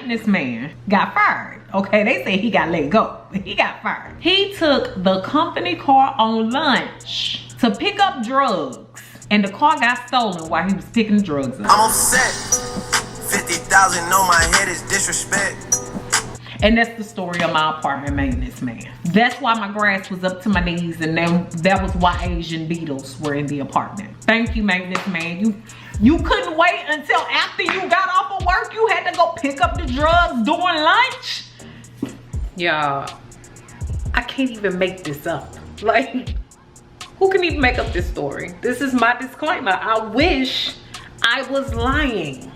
maintenance man got fired. Okay, they say he got let go. He got fired. He took the company car on lunch to pick up drugs, and the car got stolen while he was picking the drugs up. I'm upset. 50,000 on my head is disrespect. And that's the story of my apartment maintenance man. That's why my grass was up to my knees, and then that was why Asian beetles were in the apartment. Thank you, maintenance man. You couldn't wait until after you got off of work. You had to go pick up the drugs during lunch. Y'all, I can't even make this up. Like, who can even make up this story? This is my disclaimer. I wish I was lying.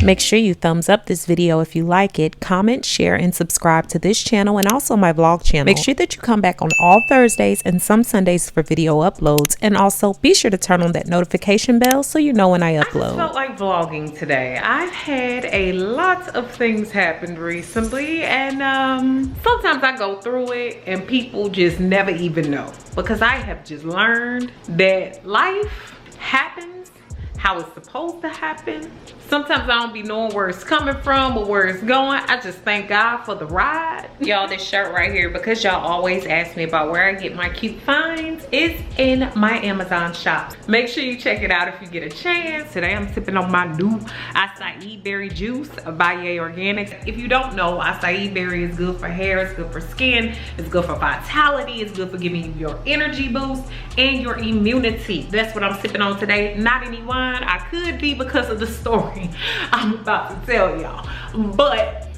Make sure you thumbs up this video if you like it, comment, share, and subscribe to this channel and also my vlog channel. Make sure that you come back on all Thursdays and some Sundays for video uploads, and also be sure to turn on that notification bell so you know when I upload. I just felt like vlogging today. I've had a lot of things happen recently, and sometimes I go through it and people just never even know, because I have just learned that life happens how it's supposed to happen. Sometimes I don't be knowing where it's coming from or where it's going. I just thank God for the ride. Y'all, this shirt right here, because y'all always ask me about where I get my cute finds, is in my Amazon shop. Make sure you check it out if you get a chance. Today I'm sipping on my new acai berry juice by Yay Organics. If you don't know, acai berry is good for hair, it's good for skin, it's good for vitality, it's good for giving you your energy boost and your immunity. That's what I'm sipping on today. Not any wine. I could be because of the story I'm about to tell y'all, but,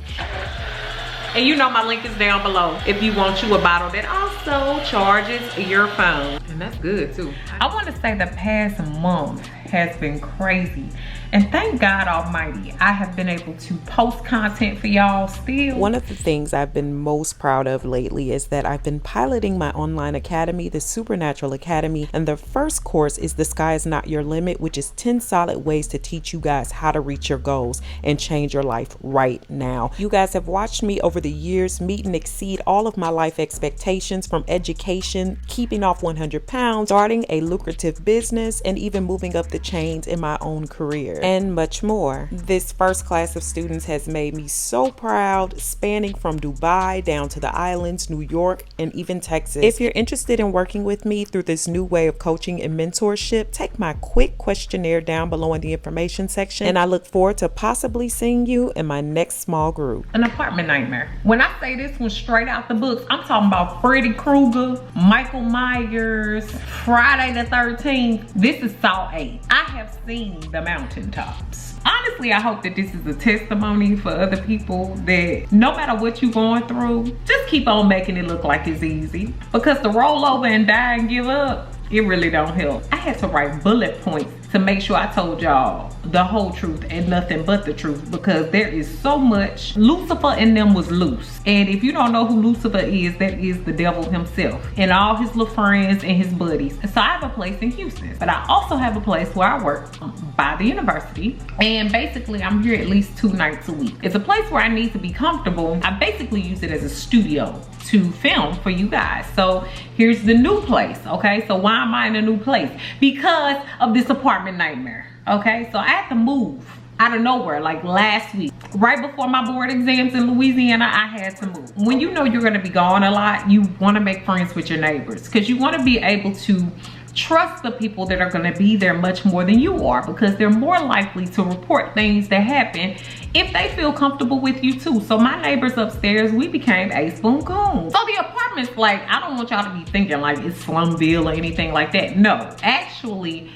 and you know my link is down below if you want you a bottle that also charges your phone, and that's good too. I want to say the past month has been crazy, and thank God Almighty, I have been able to post content for y'all still. One of the things I've been most proud of lately is that I've been piloting my online academy, the Supernatural Academy, and the first course is The Sky Is Not Your Limit, which is 10 solid ways to teach you guys how to reach your goals and change your life right now. You guys have watched me over the years meet and exceed all of my life expectations, from education, keeping off 100 pounds, starting a lucrative business, and even moving up the chains in my own career, and much more. This first class of students has made me so proud, spanning from Dubai down to the islands, New York, and even Texas. If you're interested in working with me through this new way of coaching and mentorship, take my quick questionnaire down below in the information section, and I look forward to possibly seeing you in my next small group. An apartment nightmare. When I say this one straight out the books, I'm talking about Freddy Krueger, Michael Myers, Friday the 13th. This is Saw 8. I have seen the mountaintops. Honestly, I hope that this is a testimony for other people that no matter what you're going through, just keep on making it look like it's easy. Because to roll over and die and give up, it really don't help. I had to write bullet points to make sure I told y'all the whole truth and nothing but the truth, because there is so much. Lucifer in them was loose, and if you don't know who Lucifer is, that is the devil himself and all his little friends and his buddies. So I have a place in Houston, but I also have a place where I work by the university, and basically I'm here at least 2 nights a week. It's a place where I need to be comfortable. I basically use it as a studio to film for you guys. So here's the new place. Okay, so why am I in a new place? Because of this apartment nightmare. Okay, so I had to move out of nowhere, like last week, right before my board exams in Louisiana. I had to move. When you know you're going to be gone a lot, you want to make friends with your neighbors, because you want to be able to trust the people that are going to be there much more than you are, because they're more likely to report things that happen if they feel comfortable with you too. So my neighbors upstairs, we became a spoon coons. So the apartment's like, I don't want y'all to be thinking like it's Slumville or anything like that. No, actually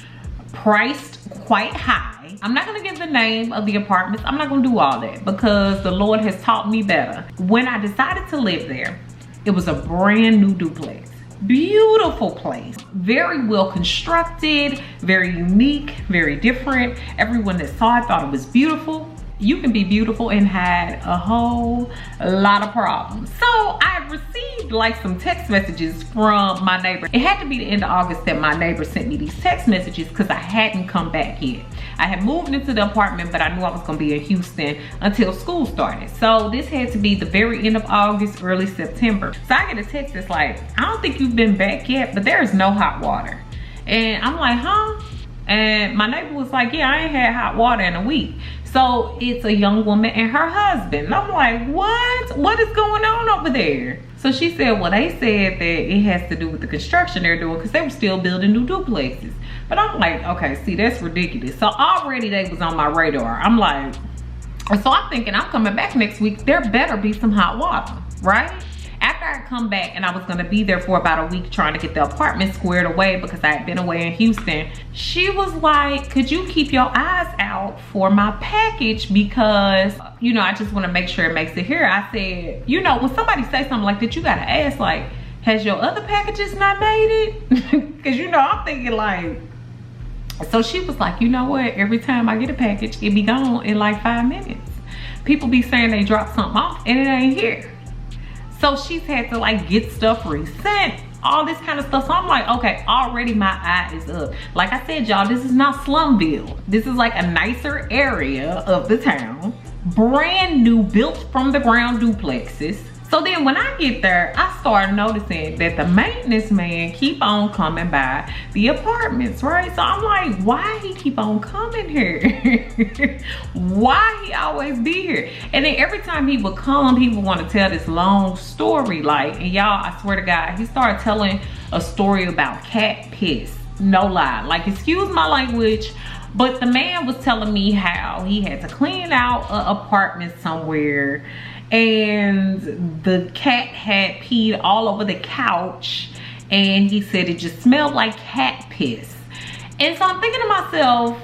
priced quite high. I'm not gonna give the name of the apartments. I'm not gonna do all that, because the Lord has taught me better. When I decided to live there, it was a brand new duplex. Beautiful place, very well constructed, very unique, very different. Everyone that saw it thought it was beautiful. You can be beautiful and hide a whole lot of problems. So I received like some text messages from my neighbor. It had to be the end of August that my neighbor sent me these text messages, because I hadn't come back yet. I had moved into the apartment, but I knew I was gonna be in Houston until school started. So this had to be the very end of August, early September. So I get a text that's like, I don't think you've been back yet, but there is no hot water. And I'm like, huh? And my neighbor was like, yeah, I ain't had hot water in a week. So it's a young woman and her husband. And I'm like, what? What is going on over there? So she said, well, they said that it has to do with the construction they're doing because they were still building new duplexes. But I'm like, okay, see, that's ridiculous. So already they was on my radar. I'm like, so I'm thinking I'm coming back next week. There better be some hot water, right? After I come back and I was gonna be there for about a week trying to get the apartment squared away because I had been away in Houston, she was like, could you keep your eyes out for my package because, you know, I just wanna make sure it makes it here. I said, you know, when somebody say something like that, you gotta ask like, has your other packages not made it? Cause you know, I'm thinking like, so she was like, you know what? Every time I get a package, it be gone in like 5 minutes. People be saying they dropped something off and it ain't here. So she's had to like get stuff resent, all this kind of stuff. So I'm like, okay, already my eye is up. Like I said, y'all, this is not Slumville. This is like a nicer area of the town. Brand new, built from the ground duplexes. So then when I get there, I start noticing that the maintenance man keep on coming by the apartments, right? So I'm like, why he keep on coming here? Why he always be here? And then every time he would come, he would want to tell this long story, like, and y'all, I swear to God, he started telling a story about cat piss. No lie, like, excuse my language, but the man was telling me how he had to clean out an apartment somewhere and the cat had peed all over the couch and he said it just smelled like cat piss. And so I'm thinking to myself,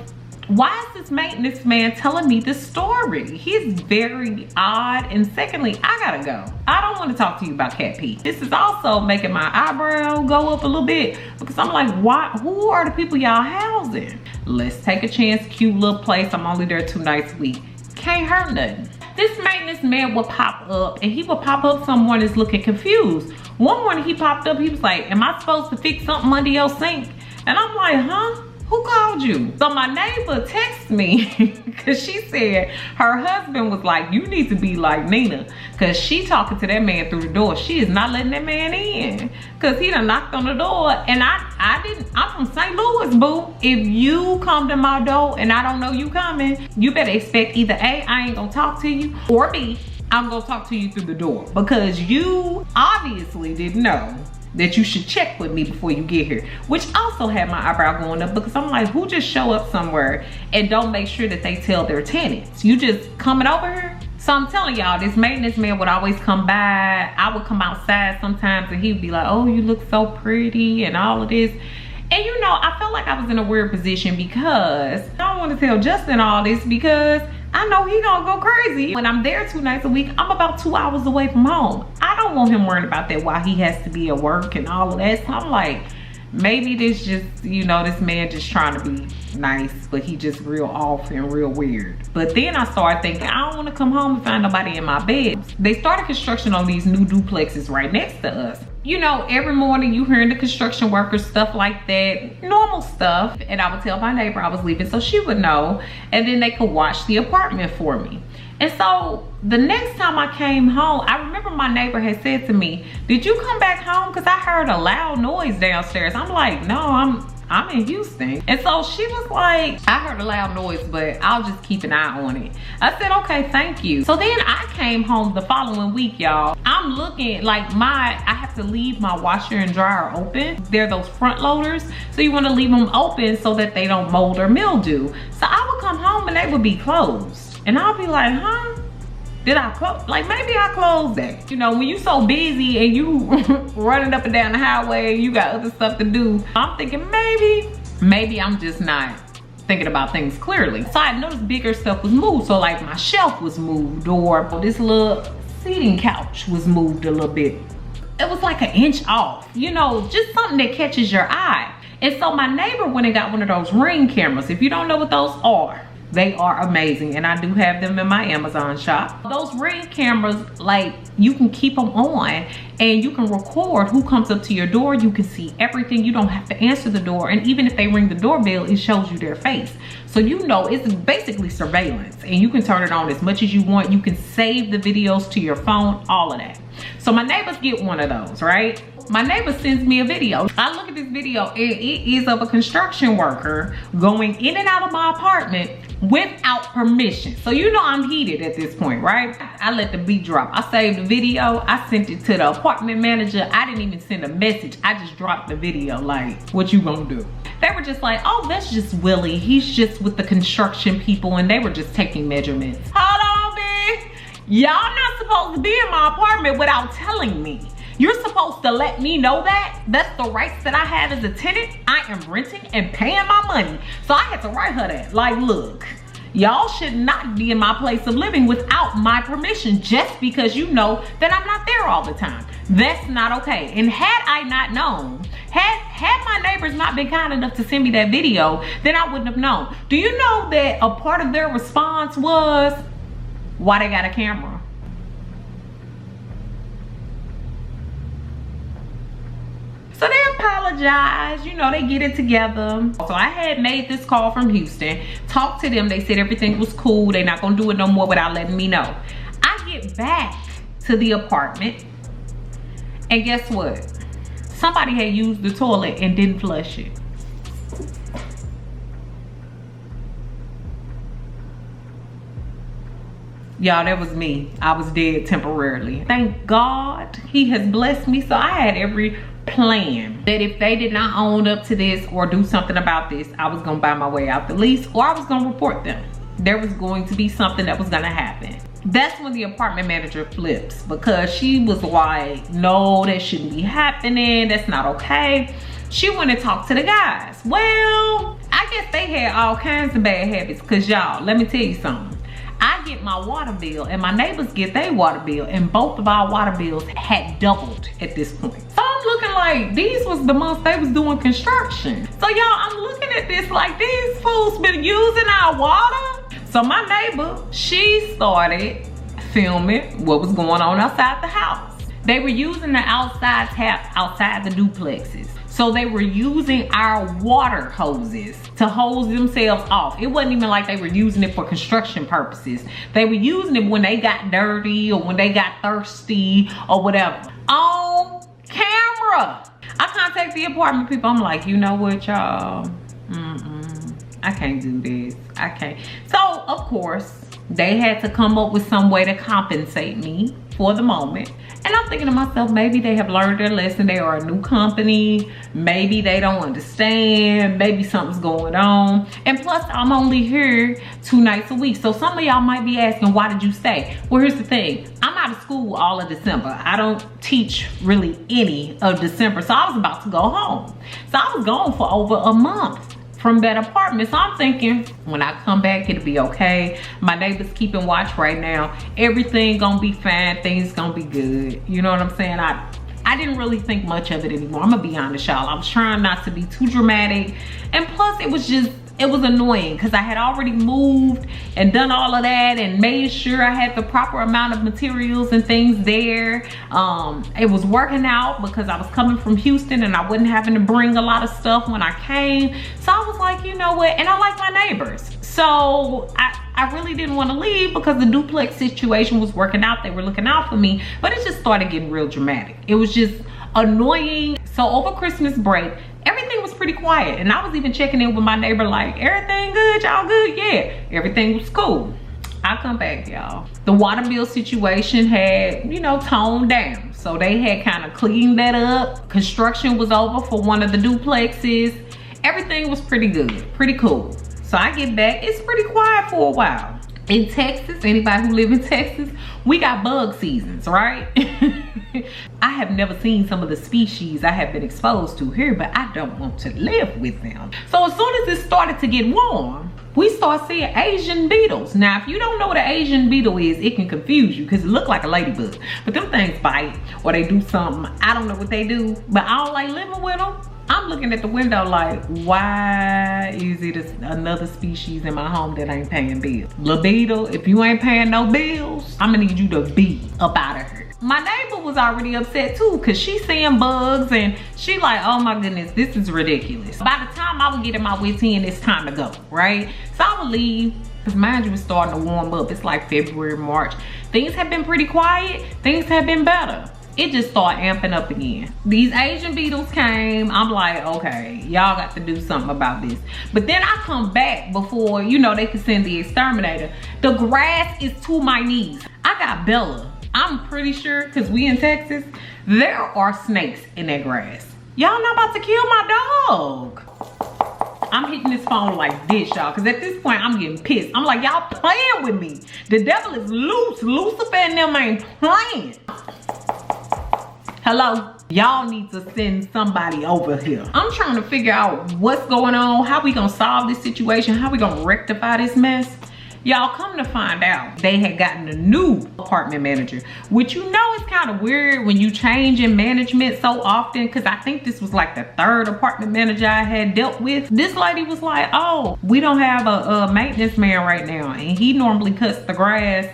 why is this maintenance man telling me this story? He's very odd. And secondly, I gotta go. I don't want to talk to you about cat pee. This is also making my eyebrow go up a little bit because I'm like, why? Who are the people y'all housing? Let's take a chance, cute little place. I'm only there 2 nights a week. Can't hurt nothing. This maintenance man would pop up and he would pop up someone that's looking confused. One morning he popped up, he was like, am I supposed to fix something under your sink? And I'm like, huh? Who called you? So my neighbor texted me because she said her husband was like, you need to be like Nina because she talking to that man through the door. She is not letting that man in because he done knocked on the door. And I'm from St. Louis, boo. If you come to my door and I don't know you coming, you better expect either A, I ain't gonna talk to you, or B, I'm gonna talk to you through the door because you obviously didn't know that you should check with me before you get here, which also had my eyebrow going up because I'm like, who just show up somewhere and don't make sure that they tell their tenants? You just coming over here? So I'm telling y'all, this maintenance man would always come by. I would come outside sometimes and he'd be like, oh, you look so pretty and all of this. And you know, I felt like I was in a weird position because I don't want to tell Justin all this because I know he gonna go crazy. When I'm there 2 nights a week, I'm about 2 hours away from home. I don't want him worrying about that while he has to be at work and all of that. So I'm like, maybe this just, you know, this man just trying to be nice, but he just real off and real weird. But then I started thinking, I don't want to come home and find nobody in my bed. They started construction on these new duplexes right next to us. You know, every morning you hearing the construction workers, stuff like that, normal stuff. And I would tell my neighbor I was leaving so she would know. And then they could watch the apartment for me. And so the next time I came home, I remember my neighbor had said to me, did you come back home? Because I heard a loud noise downstairs. I'm like, no, I'm in Houston. And so she was like, I heard a loud noise, but I'll just keep an eye on it. I said, okay, thank you. So then I came home the following week, y'all. I'm looking like I have to leave my washer and dryer open. They're those front loaders. So you want to leave them open so that they don't mold or mildew. So I would come home and they would be closed. And I'll be like, huh? Did I close? Like, maybe I closed that. You know, when you so busy and you running up and down the highway and you got other stuff to do, I'm thinking maybe I'm just not thinking about things clearly. So I noticed bigger stuff was moved. So like my shelf was moved or this little seating couch was moved a little bit. It was like 1 inch off, you know, just something that catches your eye. And so my neighbor went and got one of those Ring cameras. If you don't know what those are, They are amazing, and I do have them in my Amazon shop. Those Ring cameras, like, you can keep them on and you can record who comes up to your door. You can see everything. You don't have to answer the door, and even if they ring the doorbell, it shows you their face. So you know it's basically surveillance, and you can turn it on as much as you want. You can save the videos to your phone, all of that. So my neighbors get one of those, right? My neighbor sends me a video. I look at this video, and it is of a construction worker going in and out of my apartment without permission. So you know I'm heated at this point, right? I let the beat drop. I saved the video. I sent it to the apartment manager. I didn't even send a message. I just dropped the video like, what you gonna do? They were just like, oh, that's just Willie. He's just with the construction people, and they were just taking measurements. Hold on, bitch. Y'all not supposed to be in my apartment without telling me. You're supposed to let me know that. That's the rights that I have as a tenant. I am renting and paying my money. So I had to write her that. Like, look, y'all should not be in my place of living without my permission just because you know that I'm not there all the time. That's not okay. And had I not known, had my neighbors not been kind enough to send me that video, then I wouldn't have known. Do you know that a part of their response was, why they got a camera? So they apologize, you know, they get it together. So I had made this call from Houston, talked to them. They said everything was cool. They're not gonna do it no more without letting me know. I get back to the apartment, and guess what? Somebody had used the toilet and didn't flush it. Y'all, that was me. I was dead temporarily. Thank God he has blessed me. So I had every plan that if they did not own up to this or do something about this, I was gonna buy my way out the lease, or I was gonna report them. There was going to be something that was gonna happen. That's when the apartment manager flips, because she was like, no, that shouldn't be happening. That's not okay. She went and talked to the guys. Well, I guess they had all kinds of bad habits, because y'all, let me tell you something. I get my water bill and my neighbors get their water bill, and both of our water bills had doubled at this point. So I'm looking like these was the months they was doing construction. So y'all, I'm looking at this like these fools been using our water. So my neighbor, she started filming what was going on outside the house. They were using the outside tap outside the duplexes. So they were using our water hoses to hose themselves off. It wasn't even like they were using it for construction purposes. They were using it when they got dirty or when they got thirsty or whatever. On camera. I contact the apartment people. I'm like, you know what, y'all? I can't do this. I can't. So, of course, they had to come up with some way to compensate me for the moment. And I'm thinking to myself, maybe they have learned their lesson. They are a new company. Maybe they don't understand. Maybe something's going on. And plus, I'm only here 2 nights a week. So some of y'all might be asking, why did you stay? Well, here's the thing. I'm out of school all of December. I don't teach really any of December. So I was about to go home. So I was gone for over a month from that apartment. So I'm thinking, when I come back, it'll be okay. My neighbors keeping watch right now. Everything gonna be fine. Things gonna be good. You know what I'm saying? I didn't really think much of it anymore. I'm gonna be honest, y'all. I was trying not to be too dramatic. And plus, it was annoying because I had already moved and done all of that and made sure I had the proper amount of materials and things there. It was working out because I was coming from Houston and I wasn't having to bring a lot of stuff when I came. So I was like, you know what? And I like my neighbors. So I really didn't want to leave because the duplex situation was working out. They were looking out for me, but it just started getting real dramatic. It was just annoying. So over Christmas break, everything was pretty quiet. And I was even checking in with my neighbor like, everything good? Y'all good? Yeah, everything was cool. I come back, y'all. The water bill situation had, you know, toned down. So they had kind of cleaned that up. Construction was over for one of the duplexes. Everything was pretty good, pretty cool. So I get back, it's pretty quiet for a while. In Texas, anybody who live in Texas, we got bug seasons, right? I have never seen some of the species I have been exposed to here, but I don't want to live with them. So as soon as it started to get warm, we start seeing Asian beetles. Now, if you don't know what an Asian beetle is, it can confuse you because it look like a ladybug. But them things bite or they do something. I don't know what they do, but I don't like living with them. I'm I'm looking at the window like, why is it another species in my home that ain't paying bills? Lil Beetle, if you ain't paying no bills, I'm gonna need you to be up out of here. My neighbor was already upset too, cause she's seeing bugs and she like, oh my goodness, this is ridiculous. By the time I would get in my wits end, it's time to go, right? So I would leave, cause mind you, it's starting to warm up. It's like February, March. Things have been pretty quiet. Things have been better. It just started amping up again. These Asian beetles came. I'm like, okay, y'all got to do something about this. But then I come back before, you know, they could send the exterminator. The grass is to my knees. I got Bella. I'm pretty sure, cause we in Texas, there are snakes in that grass. Y'all not about to kill my dog. I'm hitting this phone like this, y'all, cause at this point I'm getting pissed. I'm like, y'all playing with me. The devil is loose. Lucifer and them ain't playing. Hello? Y'all need to send somebody over here. I'm trying to figure out what's going on, how we gonna solve this situation, how we gonna rectify this mess. Y'all, come to find out, they had gotten a new apartment manager, which you know is kind of weird when you change in management so often, because I think this was like the third apartment manager I had dealt with. This lady was like, oh, we don't have a maintenance man right now, and he normally cuts the grass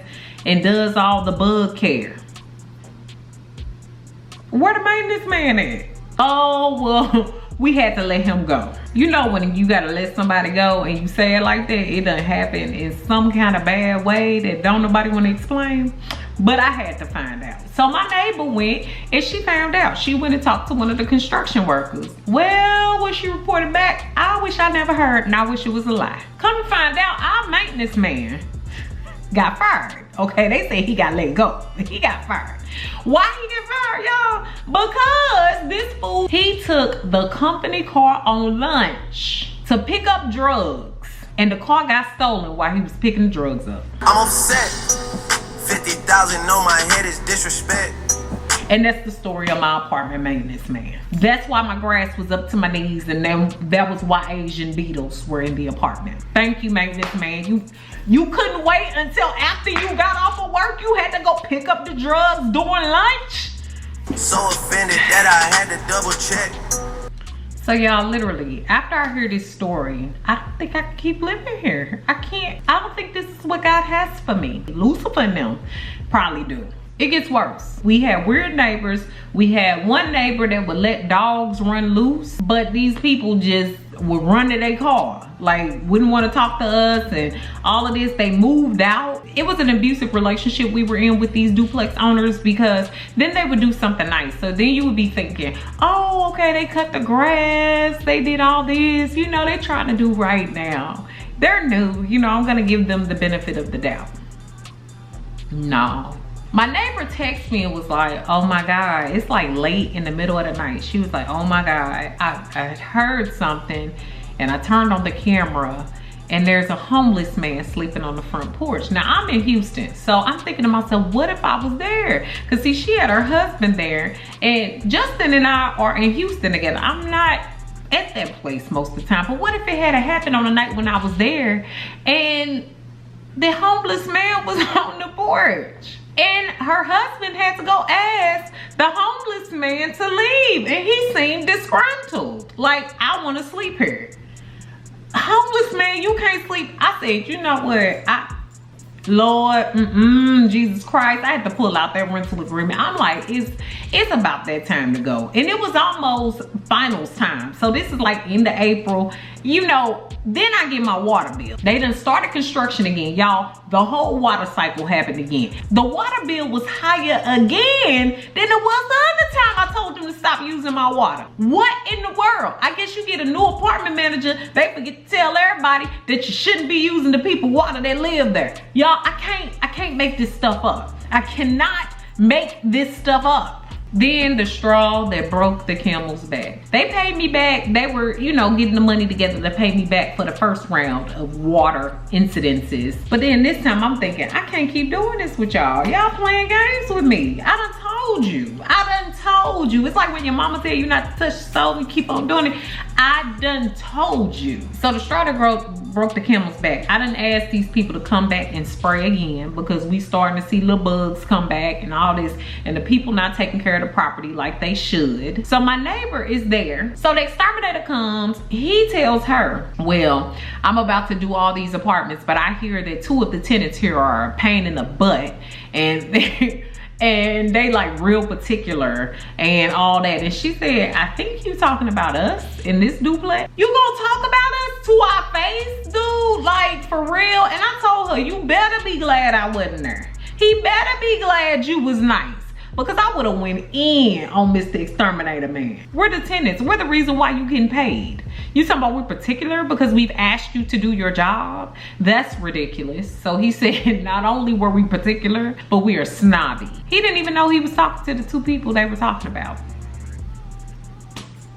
and does all the bug care. Where the maintenance man at? Oh, well, we had to let him go. You know when you gotta let somebody go and you say it like that, it done happen in some kind of bad way that don't nobody wanna explain. But I had to find out. So my neighbor went and she found out. She went and talked to one of the construction workers. Well, when she reported back, I wish I never heard and I wish it was a lie. Come to find out, our maintenance man got fired. Okay, they say he got let go. He got fired. Why he get fired, y'all? Because this fool, he took the company car on lunch to pick up drugs. And the car got stolen while he was picking drugs up. I'm upset. 50,000 on my head is disrespect. And that's the story of my apartment maintenance man. That's why my grass was up to my knees, and then that was why Asian beetles were in the apartment. Thank you, maintenance man. You couldn't wait until after you got off of work. You had to go pick up the drugs during lunch. So offended that I had to double check. So y'all, literally, after I hear this story, I don't think I can keep living here. I can't. I don't think this is what God has for me. Lucifer and them probably do. It gets worse. We had weird neighbors. We had one neighbor that would let dogs run loose, but these people just would run to their car, like wouldn't want to talk to us and all of this. They moved out. It was an abusive relationship we were in with these duplex owners, because then they would do something nice. So then you would be thinking, oh, okay, they cut the grass, they did all this, you know, they're trying to do right now. They're new, you know, I'm gonna give them the benefit of the doubt. No. My neighbor texted me and was like, oh my God, it's like late in the middle of the night. She was like, oh my God, I had heard something and I turned on the camera and there's a homeless man sleeping on the front porch. Now I'm in Houston, so I'm thinking to myself, what if I was there? Cause see, she had her husband there and Justin and I are in Houston together. I'm not at that place most of the time, but what if it had happened on the night when I was there and the homeless man was on the porch? And her husband had to go ask the homeless man to leave. And he seemed disgruntled. Like, I want to sleep here. Homeless man, you can't sleep. I said, you know what? Lord, Jesus Christ. I had to pull out that rental agreement. I'm like, it's about that time to go. And it was almost finals time. So this is like end of April. You know, then I get my water bill. They done started construction again, y'all. The whole water cycle happened again. The water bill was higher again than it was the other time I told them to stop using my water. What in the world? I guess you get a new apartment manager, they forget to tell everybody that you shouldn't be using the people's water that live there. Y'all, I can't make this stuff up. I cannot make this stuff up. Then the straw that broke the camel's back. They paid me back. They were, you know, getting the money together to pay me back for the first round of water incidences. But then this time I'm thinking, I can't keep doing this with y'all. Y'all playing games with me. I done told told you. I done told you. It's like when your mama tell you not to touch the stove and keep on doing it. I done told you. So the straw that broke the camel's back. I done asked these people to come back and spray again because we starting to see little bugs come back and all this, and the people not taking care of the property like they should. So my neighbor is there. So the exterminator comes. He tells her, well, I'm about to do all these apartments, but I hear that 2 of the tenants here are a pain in the butt, and they like real particular and all that. And she said, I think you talking about us in this duplex. You gonna talk about us to our face, dude? Like, for real? And I told her, you better be glad I wasn't there. He better be glad you was nice, because I would have went in on Mr. Exterminator Man. We're the tenants. We're the reason why you getting paid. You talking about we're particular because we've asked you to do your job? That's ridiculous. So he said not only were we particular, but we are snobby. He didn't even know he was talking to the 2 people they were talking about.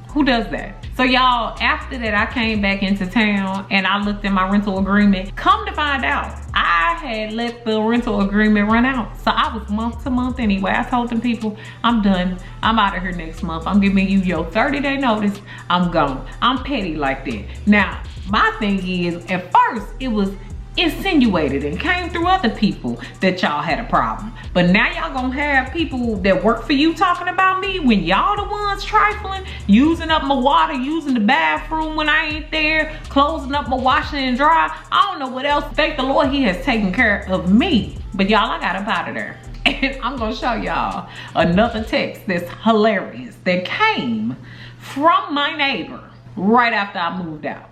Who does that? So y'all, after that, I came back into town and I looked at my rental agreement. Come to find out, I had let the rental agreement run out. So I was month to month anyway. I told them people, I'm done. I'm out of here next month. I'm giving you your 30-day notice. I'm gone. I'm petty like that. Now, my thing is, at first, it was insinuated and came through other people that y'all had a problem. But now y'all gonna have people that work for you talking about me when y'all the ones trifling, using up my water, using the bathroom when I ain't there, closing up my washing and dry. I don't know what else. Thank the Lord he has taken care of me. But y'all, I got up out of there. And I'm gonna show y'all another text that's hilarious that came from my neighbor right after I moved out.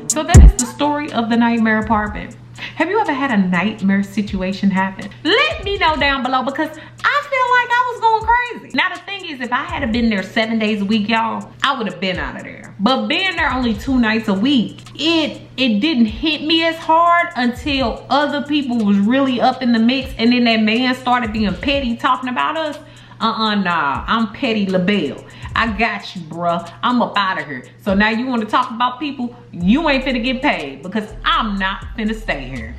So that is the story of the nightmare apartment. Have you ever had a nightmare situation happen? Let me know down below, because I feel like I was going crazy. Now the thing is, if I had been there 7 days a week, y'all, I would have been out of there. But being there only 2 nights a week, it didn't hit me as hard until other people was really up in the mix, and then that man started being petty talking about us. Nah, I'm Petty LaBelle. I got you, bruh. I'm up out of here. So now you want to talk about people? You ain't finna get paid, because I'm not finna stay here.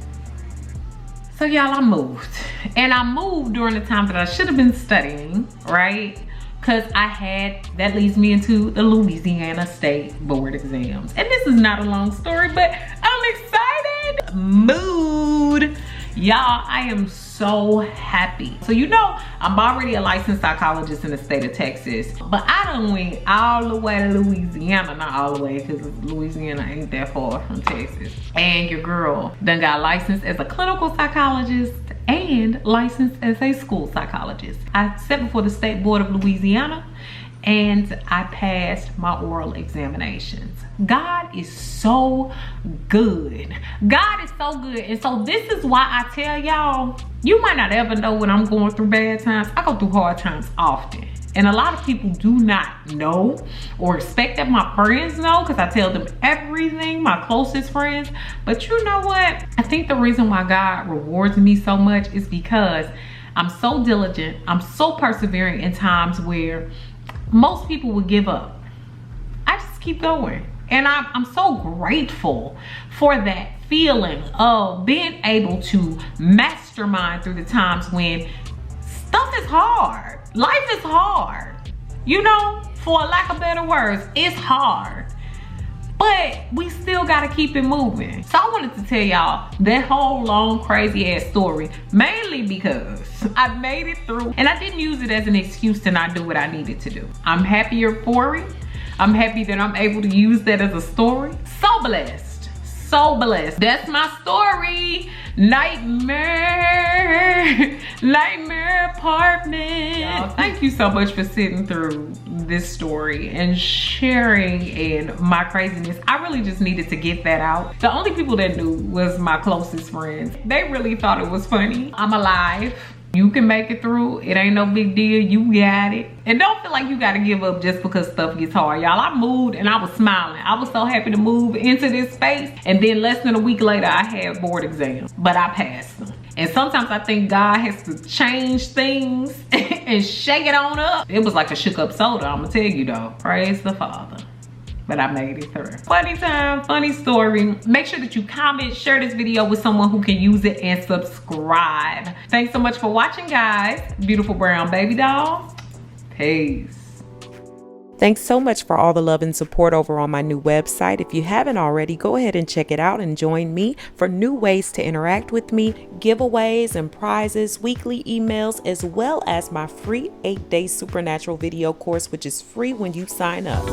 So y'all, I moved. And I moved during the time that I should have been studying, right? Because that leads me into the Louisiana State Board exams. And this is not a long story, but I'm excited. Mood. Y'all, I am so happy. So you know, I'm already a licensed psychologist in the state of Texas, but I done went all the way to Louisiana. Not all the way, because Louisiana ain't that far from Texas. And your girl done got licensed as a clinical psychologist and licensed as a school psychologist. I sat before the State Board of Louisiana and I passed my oral examinations. God is so good. God is so good. And so this is why I tell y'all, you might not ever know when I'm going through bad times. I go through hard times often. And a lot of people do not know or expect that my friends know, because I tell them everything, my closest friends. But you know what? I think the reason why God rewards me so much is because I'm so diligent. I'm so persevering in times where most people would give up. I just keep going. And I'm so grateful for that feeling of being able to mastermind through the times when stuff is hard. Life is hard. You know, for lack of better words, it's hard. But we still gotta keep it moving. So I wanted to tell y'all that whole long crazy ass story, mainly because I made it through and I didn't use it as an excuse to not do what I needed to do. I'm happier for it. I'm happy that I'm able to use that as a story. So blessed, so blessed. That's my story. Nightmare apartment. Y'all, thank you so much for sitting through this story and sharing in my craziness. I really just needed to get that out. The only people that knew was my closest friends. They really thought it was funny. I'm alive. You can make it through. It ain't no big deal. You got it. And don't feel like you gotta give up just because stuff gets hard. Y'all, I moved and I was smiling. I was so happy to move into this space. And then less than a week later, I had board exams. But I passed them. And sometimes I think God has to change things and shake it on up. It was like a shook up soda, I'm gonna tell you though. Praise the Father. But I made it through. Funny time, funny story. Make sure that you comment, share this video with someone who can use it, and subscribe. Thanks so much for watching, guys. Beautiful Brown Baby Doll. Peace. Thanks so much for all the love and support over on my new website. If you haven't already, go ahead and check it out and join me for new ways to interact with me, giveaways and prizes, weekly emails, as well as my free 8-day supernatural video course, which is free when you sign up.